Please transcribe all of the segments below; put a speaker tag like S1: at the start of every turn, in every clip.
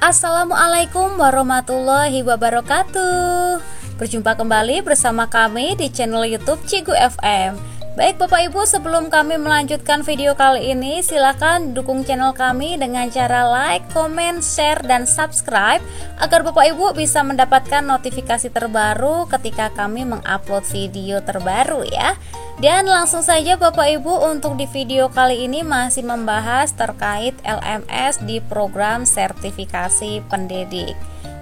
S1: Assalamualaikum warahmatullahi wabarakatuh. Berjumpa kembali bersama kami di channel YouTube Cigu FM. Baik Bapak Ibu, sebelum kami melanjutkan video kali ini, silakan dukung channel kami dengan cara like, comment, share, dan subscribe agar Bapak Ibu bisa mendapatkan notifikasi terbaru ketika kami mengupload video terbaru ya. Dan langsung saja Bapak Ibu, untuk di video kali ini masih membahas terkait LMS di program sertifikasi pendidik.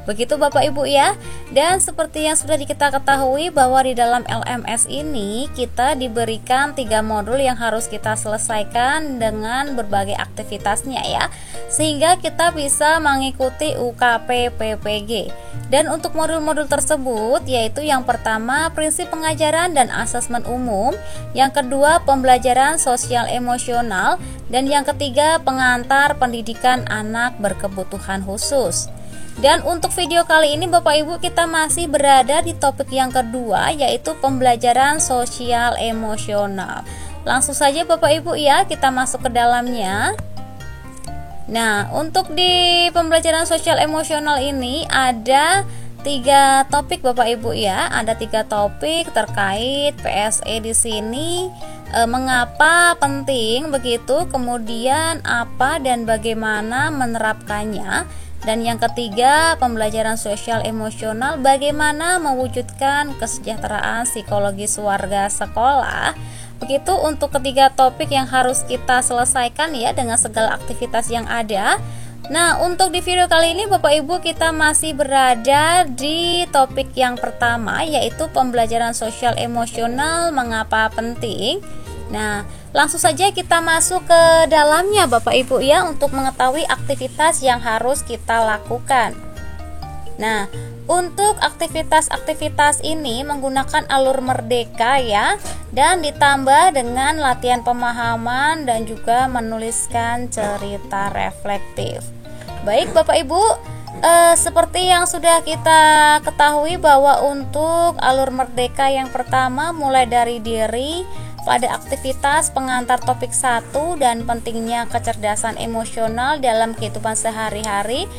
S1: Begitu Bapak Ibu ya. Dan seperti yang sudah kita ketahui bahwa di dalam LMS ini kita diberikan 3 modul yang harus kita selesaikan dengan berbagai aktivitasnya ya, sehingga kita bisa mengikuti UKP PPG. Dan untuk modul-modul tersebut yaitu yang pertama prinsip pengajaran dan asesmen umum, yang kedua pembelajaran sosial emosional, dan yang ketiga pengantar pendidikan anak berkebutuhan khusus. Dan untuk video kali ini Bapak Ibu, kita masih berada di topik yang kedua, yaitu pembelajaran sosial emosional. Langsung saja Bapak Ibu ya, kita masuk ke dalamnya. Nah, untuk di pembelajaran sosial emosional ini ada 3 topik Bapak Ibu ya. Ada 3 topik terkait PSE di sini. Mengapa penting begitu, kemudian apa dan bagaimana menerapkannya. Dan yang ketiga, pembelajaran sosial emosional, bagaimana mewujudkan kesejahteraan psikologis warga sekolah. Begitu untuk ketiga topik yang harus kita selesaikan ya, dengan segala aktivitas yang ada. Nah, untuk di video kali ini Bapak Ibu, kita masih berada di topik yang pertama, yaitu pembelajaran sosial emosional, mengapa penting. Nah, langsung saja kita masuk ke dalamnya Bapak Ibu ya, untuk mengetahui aktivitas yang harus kita lakukan. Nah, untuk aktivitas-aktivitas ini menggunakan alur merdeka ya, dan ditambah dengan latihan pemahaman dan juga menuliskan cerita reflektif. Baik Bapak Ibu, seperti yang sudah kita ketahui bahwa untuk alur merdeka yang pertama mulai dari diri, pada aktivitas pengantar topik 1 dan pentingnya kecerdasan emosional dalam kehidupan sehari-hari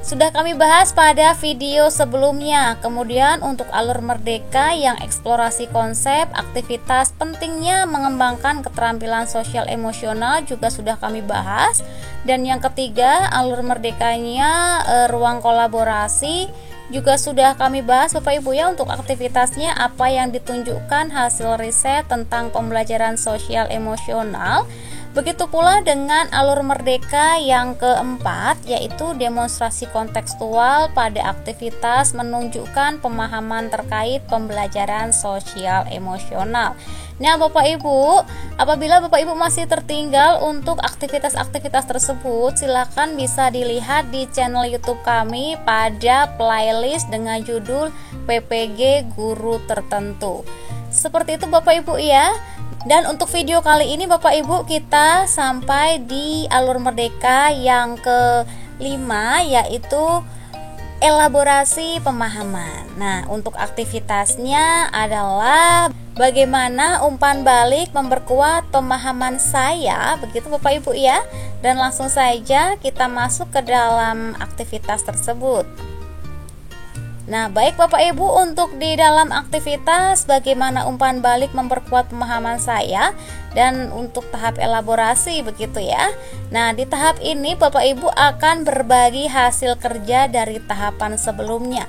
S1: sudah kami bahas pada video sebelumnya. Kemudian untuk alur merdeka yang eksplorasi konsep, aktivitas pentingnya mengembangkan keterampilan sosial emosional juga sudah kami bahas. Dan yang ketiga, alur merdekanya ruang kolaborasi juga sudah kami bahas Bapak Ibu ya, untuk aktivitasnya apa yang ditunjukkan hasil riset tentang pembelajaran sosial emosional. Begitu pula dengan alur merdeka yang keempat, yaitu demonstrasi kontekstual pada aktivitas menunjukkan pemahaman terkait pembelajaran sosial emosional. Nah Bapak Ibu, apabila Bapak Ibu masih tertinggal untuk aktivitas-aktivitas tersebut, silakan bisa dilihat di channel YouTube kami pada playlist dengan judul PPG Guru Tertentu. Seperti itu Bapak Ibu ya. Dan untuk video kali ini Bapak Ibu, kita sampai di alur merdeka yang ke-5, yaitu elaborasi pemahaman. Nah, untuk aktivitasnya adalah bagaimana umpan balik memperkuat pemahaman saya, begitu Bapak Ibu ya. Dan langsung saja kita masuk ke dalam aktivitas tersebut. Nah, baik Bapak Ibu, untuk di dalam aktivitas bagaimana umpan balik memperkuat pemahaman saya dan untuk tahap elaborasi begitu ya. Nah, di tahap ini Bapak Ibu akan berbagi hasil kerja dari tahapan sebelumnya.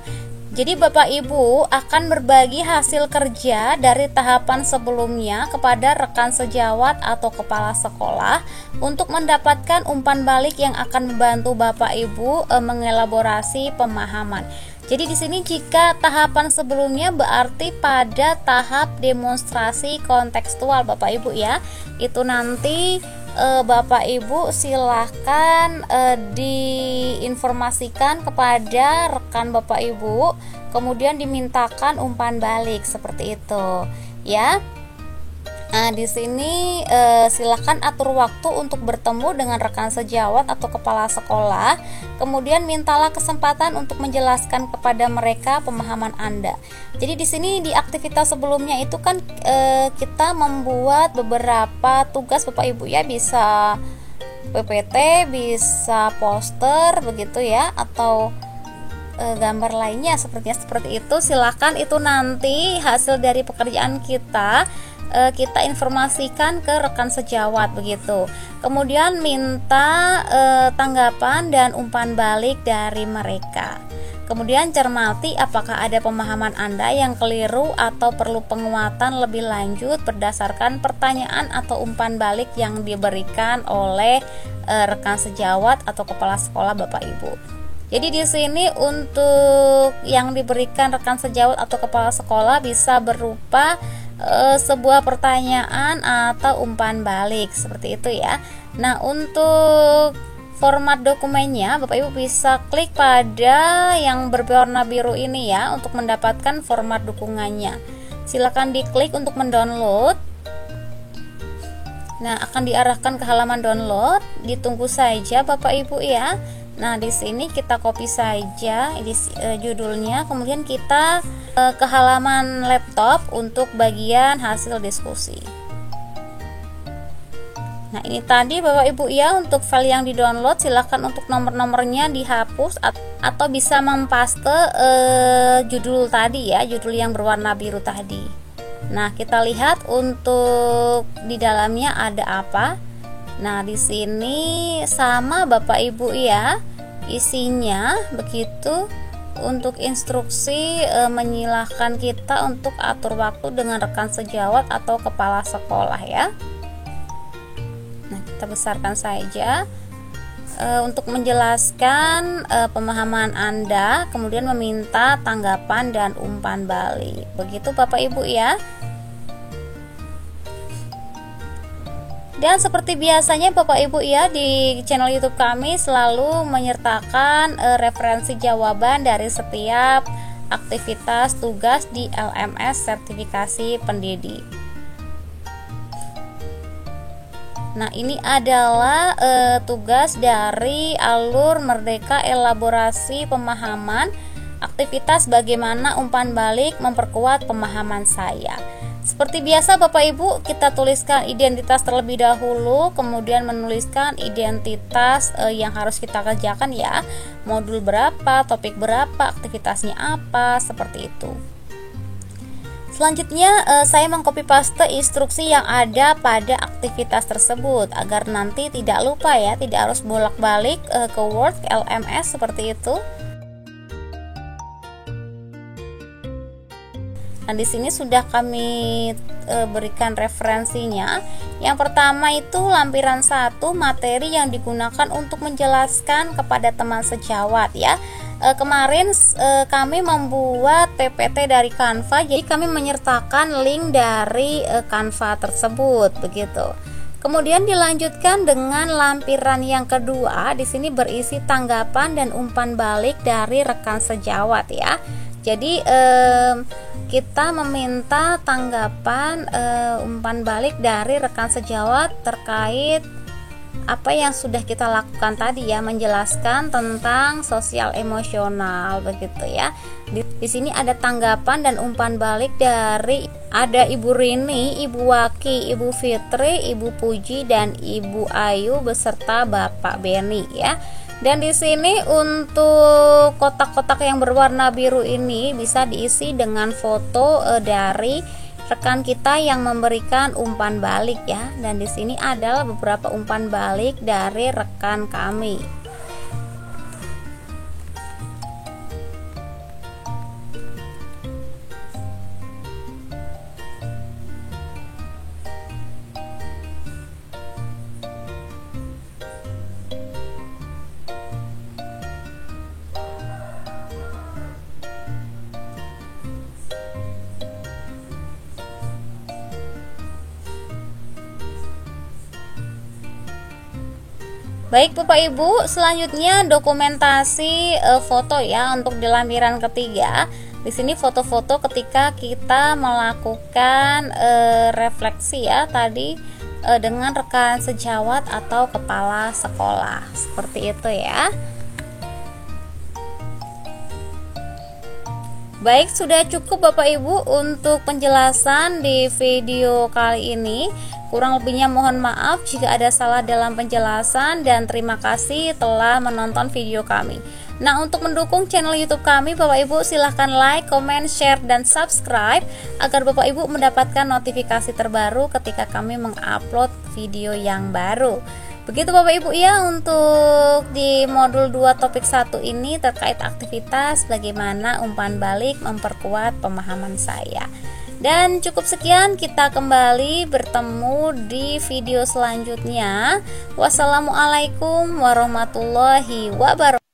S1: Jadi Bapak Ibu akan berbagi hasil kerja dari tahapan sebelumnya kepada rekan sejawat atau kepala sekolah untuk mendapatkan umpan balik yang akan membantu Bapak Ibu mengelaborasi pemahaman. Jadi di sini jika tahapan sebelumnya berarti pada tahap demonstrasi kontekstual Bapak Ibu ya. Itu nanti Bapak Ibu silahkan diinformasikan kepada rekan Bapak Ibu, kemudian dimintakan umpan balik seperti itu ya. Nah, di sini silakan atur waktu untuk bertemu dengan rekan sejawat atau kepala sekolah. Kemudian mintalah kesempatan untuk menjelaskan kepada mereka pemahaman Anda. Jadi di sini di aktivitas sebelumnya itu kan kita membuat beberapa tugas Bapak Ibu ya, bisa PPT, bisa poster begitu ya, atau gambar lainnya seperti itu. Silahkan itu nanti hasil dari pekerjaan kita kita informasikan ke rekan sejawat begitu. Kemudian minta tanggapan dan umpan balik dari mereka. Kemudian cermati apakah ada pemahaman Anda yang keliru atau perlu penguatan lebih lanjut berdasarkan pertanyaan atau umpan balik yang diberikan oleh rekan sejawat atau kepala sekolah Bapak Ibu. Jadi di sini untuk yang diberikan rekan sejawat atau kepala sekolah bisa berupa sebuah pertanyaan atau umpan balik seperti itu ya. Nah, untuk format dokumennya Bapak Ibu bisa klik pada yang berwarna biru ini ya untuk mendapatkan format dukungannya. Silakan diklik untuk mendownload. Nah, akan diarahkan ke halaman download. Ditunggu saja Bapak Ibu ya. Nah, di sini kita copy saja judulnya, kemudian kita ke halaman laptop untuk bagian hasil diskusi. Nah, ini tadi Bapak Ibu ya untuk file yang di-download. Silahkan untuk nomor-nomornya dihapus atau bisa mempaste judul tadi ya, judul yang berwarna biru tadi. Nah, kita lihat untuk di dalamnya ada apa. Nah, di sini sama Bapak Ibu ya, isinya begitu. Untuk instruksi menyilahkan kita untuk atur waktu dengan rekan sejawat atau kepala sekolah ya. Nah, kita besarkan saja untuk menjelaskan pemahaman Anda, kemudian meminta tanggapan dan umpan balik. Begitu Bapak Ibu ya. Dan seperti biasanya Bapak Ibu ya, di channel YouTube kami selalu menyertakan referensi jawaban dari setiap aktivitas tugas di LMS sertifikasi pendidik. Nah, ini adalah tugas dari alur Merdeka elaborasi pemahaman aktivitas bagaimana umpan balik memperkuat pemahaman saya. Seperti biasa Bapak Ibu, kita tuliskan identitas terlebih dahulu, kemudian menuliskan identitas yang harus kita kerjakan ya. Modul berapa, topik berapa, aktivitasnya apa, seperti itu. Selanjutnya saya mengcopy paste instruksi yang ada pada aktivitas tersebut agar nanti tidak lupa ya, tidak harus bolak-balik ke Word, ke LMS seperti itu. Nah, di sini sudah kami berikan referensinya. Yang pertama itu lampiran 1, materi yang digunakan untuk menjelaskan kepada teman sejawat ya. Kemarin kami membuat PPT dari Canva, jadi kami menyertakan link dari Canva tersebut begitu. Kemudian dilanjutkan dengan lampiran yang kedua. Di sini berisi tanggapan dan umpan balik dari rekan sejawat ya. Jadi kita meminta tanggapan umpan balik dari rekan sejawat terkait apa yang sudah kita lakukan tadi ya, menjelaskan tentang sosial emosional begitu ya. Di sini ada tanggapan dan umpan balik dari ada Ibu Rini, Ibu Waki, Ibu Fitri, Ibu Puji dan Ibu Ayu beserta Bapak Beni ya. Dan di sini untuk kotak-kotak yang berwarna biru ini bisa diisi dengan foto dari rekan kita yang memberikan umpan balik ya. Dan di sini adalah beberapa umpan balik dari rekan kami. Baik Bapak Ibu, selanjutnya dokumentasi foto ya untuk di lampiran ketiga. Di sini foto-foto ketika kita melakukan refleksi ya tadi dengan rekan sejawat atau kepala sekolah. Seperti itu ya. Baik, sudah cukup Bapak Ibu untuk penjelasan di video kali ini. Kurang lebihnya mohon maaf jika ada salah dalam penjelasan, dan terima kasih telah menonton video kami. Nah, untuk mendukung channel YouTube kami, Bapak Ibu silahkan like, comment, share, dan subscribe agar Bapak Ibu mendapatkan notifikasi terbaru ketika kami mengupload video yang baru. Begitu Bapak Ibu ya, untuk di modul 2 topik 1 ini terkait aktivitas bagaimana umpan balik memperkuat pemahaman saya. Dan cukup sekian, kita kembali bertemu di video selanjutnya. Wassalamualaikum warahmatullahi wabarakatuh.